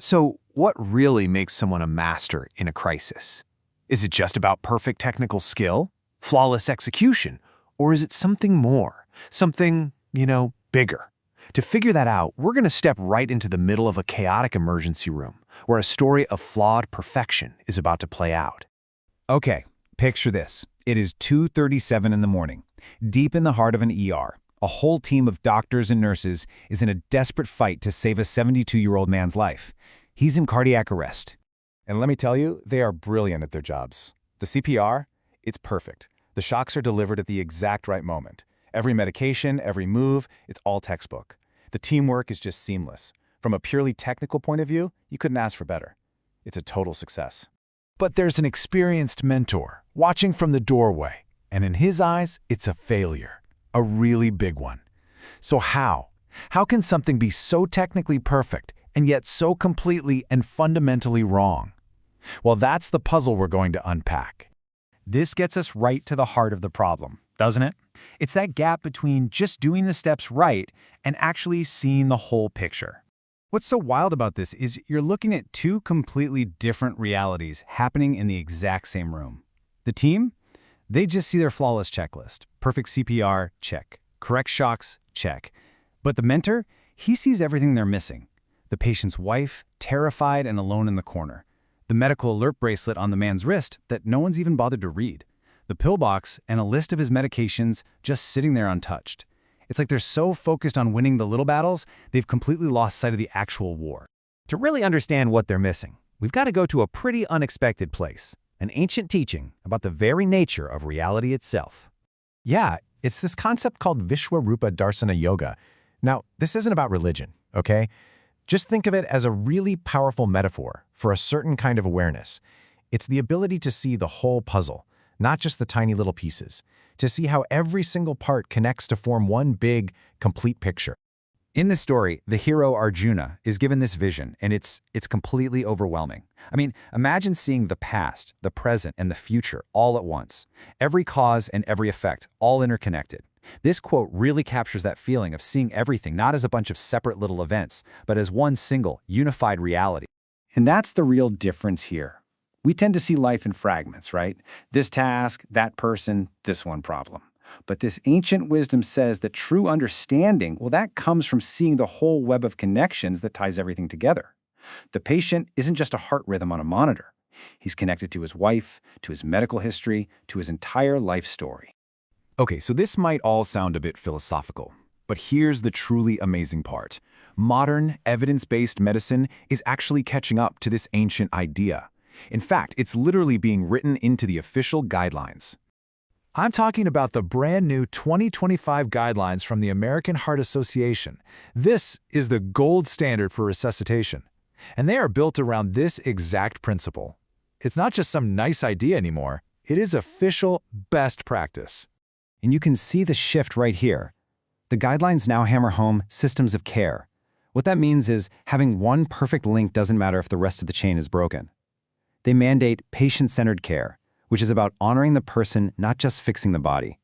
So, what really makes someone a master in a crisis? Is it just about perfect technical skill, flawless execution, or is it something more, something, bigger? To figure that out, we're going to step right into the middle of a chaotic emergency room, where a story of flawed perfection is about to play out. Okay, picture this. It is 2:37 in the morning. Deep in the heart of an ER, a whole team of doctors and nurses is in a desperate fight to save a 72-year-old man's life. He's in cardiac arrest. And let me tell you, they are brilliant at their jobs. The CPR, it's perfect. The shocks are delivered at the exact right moment. Every medication, every move, it's all textbook. The teamwork is just seamless. From a purely technical point of view, you couldn't ask for better. It's a total success. But there's an experienced mentor watching from the doorway, and in his eyes, it's a failure, a really big one. So how? How can something be so technically perfect and yet so completely and fundamentally wrong? Well, that's the puzzle we're going to unpack. This gets us right to the heart of the problem, doesn't it? It's that gap between just doing the steps right and actually seeing the whole picture. What's so wild about this is you're looking at two completely different realities happening in the exact same room. The team, they just see their flawless checklist. Perfect CPR, check. Correct shocks, check. But the mentor, he sees everything they're missing. The patient's wife, terrified and alone in the corner. The medical alert bracelet on the man's wrist that no one's even bothered to read. The pill box and a list of his medications just sitting there untouched. It's like they're so focused on winning the little battles, they've completely lost sight of the actual war. To really understand what they're missing, we've got to go to a pretty unexpected place, an ancient teaching about the very nature of reality itself. Yeah, it's this concept called Vishwarupa Darsana Yoga. Now, this isn't about religion, okay? Just think of it as a really powerful metaphor for a certain kind of awareness. It's the ability to see the whole puzzle, not just the tiny little pieces, to see how every single part connects to form one big, complete picture. In this story, the hero Arjuna is given this vision, and it's completely overwhelming. I mean, imagine seeing the past, the present, and the future all at once. Every cause and every effect, all interconnected. This quote really captures that feeling of seeing everything not as a bunch of separate little events, but as one single, unified reality. And that's the real difference here. We tend to see life in fragments, right? This task, that person, this one problem. But this ancient wisdom says that true understanding, well, that comes from seeing the whole web of connections that ties everything together. The patient isn't just a heart rhythm on a monitor. He's connected to his wife, to his medical history, to his entire life story. Okay, so this might all sound a bit philosophical, but here's the truly amazing part. Modern, evidence-based medicine is actually catching up to this ancient idea. In fact, it's literally being written into the official guidelines. I'm talking about the brand new 2025 guidelines from the American Heart Association. This is the gold standard for resuscitation, and they are built around this exact principle. It's not just some nice idea anymore. It is official best practice. And you can see the shift right here. The guidelines now hammer home systems of care. What that means is having one perfect link doesn't matter if the rest of the chain is broken. They mandate patient-centered care, which is about honoring the person, not just fixing the body.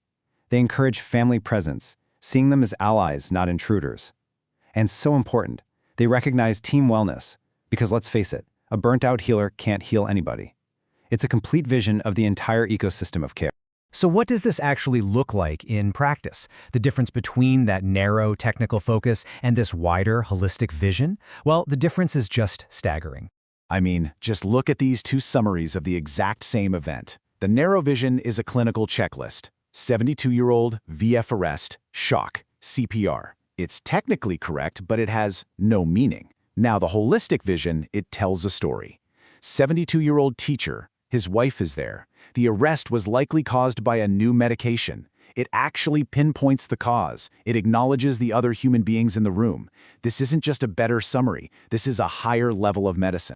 They encourage family presence, seeing them as allies, not intruders. And so important, they recognize team wellness, because let's face it, a burnt-out healer can't heal anybody. It's a complete vision of the entire ecosystem of care. So what does this actually look like in practice? The difference between that narrow technical focus and this wider, holistic vision? Well, the difference is just staggering. I mean, just look at these two summaries of the exact same event. The narrow vision is a clinical checklist. 72-year-old, VF arrest, shock, CPR. It's technically correct, but it has no meaning. Now the holistic vision, it tells a story. 72-year-old teacher, his wife is there. The arrest was likely caused by a new medication. It actually pinpoints the cause. It acknowledges the other human beings in the room. This isn't just a better summary. This is a higher level of medicine.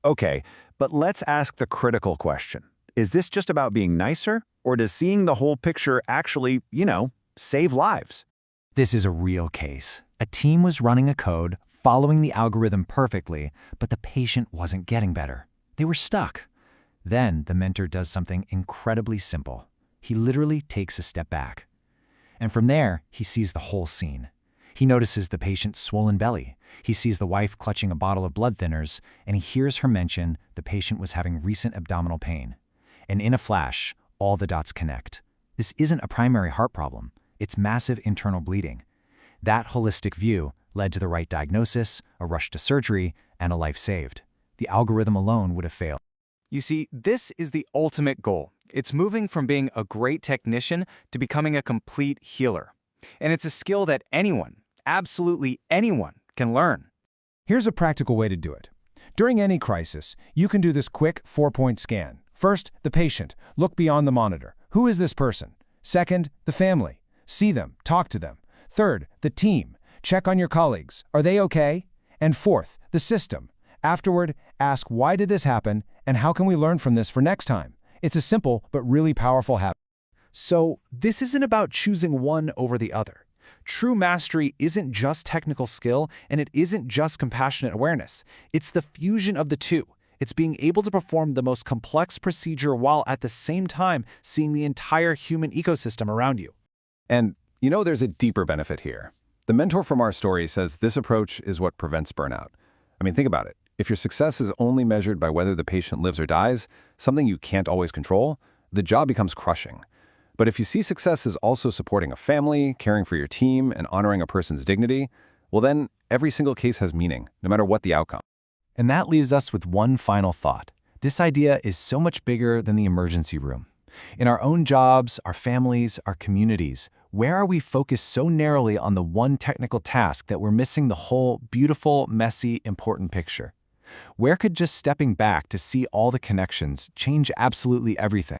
Okay, but let's ask the critical question. Is this just about being nicer, or does seeing the whole picture actually, save lives? This is a real case. A team was running a code, following the algorithm perfectly, but the patient wasn't getting better. They were stuck. Then the mentor does something incredibly simple. He literally takes a step back. And from there, he sees the whole scene. He notices the patient's swollen belly. He sees the wife clutching a bottle of blood thinners, and he hears her mention the patient was having recent abdominal pain. And in a flash, all the dots connect. This isn't a primary heart problem. It's massive internal bleeding. That holistic view led to the right diagnosis, a rush to surgery, and a life saved. The algorithm alone would have failed. You see, this is the ultimate goal. It's moving from being a great technician to becoming a complete healer. And it's a skill that anyone, absolutely anyone, can learn. Here's a practical way to do it. During any crisis, you can do this quick 4-point scan. First, the patient. Look beyond the monitor. Who is this person? Second, the family. See them, talk to them. Third, the team. Check on your colleagues. Are they okay? And fourth, the system. Afterward, ask why did this happen and how can we learn from this for next time? It's a simple but really powerful habit. So, this isn't about choosing one over the other. True mastery isn't just technical skill, and it isn't just compassionate awareness. It's the fusion of the two. It's being able to perform the most complex procedure while at the same time seeing the entire human ecosystem around you. And you know there's a deeper benefit here. The mentor from our story says this approach is what prevents burnout. I mean, think about it. If your success is only measured by whether the patient lives or dies, something you can't always control, the job becomes crushing. But if you see success as also supporting a family, caring for your team, and honoring a person's dignity, well then, every single case has meaning, no matter what the outcome. And that leaves us with one final thought. This idea is so much bigger than the emergency room. In our own jobs, our families, our communities, where are we focused so narrowly on the one technical task that we're missing the whole beautiful, messy, important picture? Where could just stepping back to see all the connections change absolutely everything?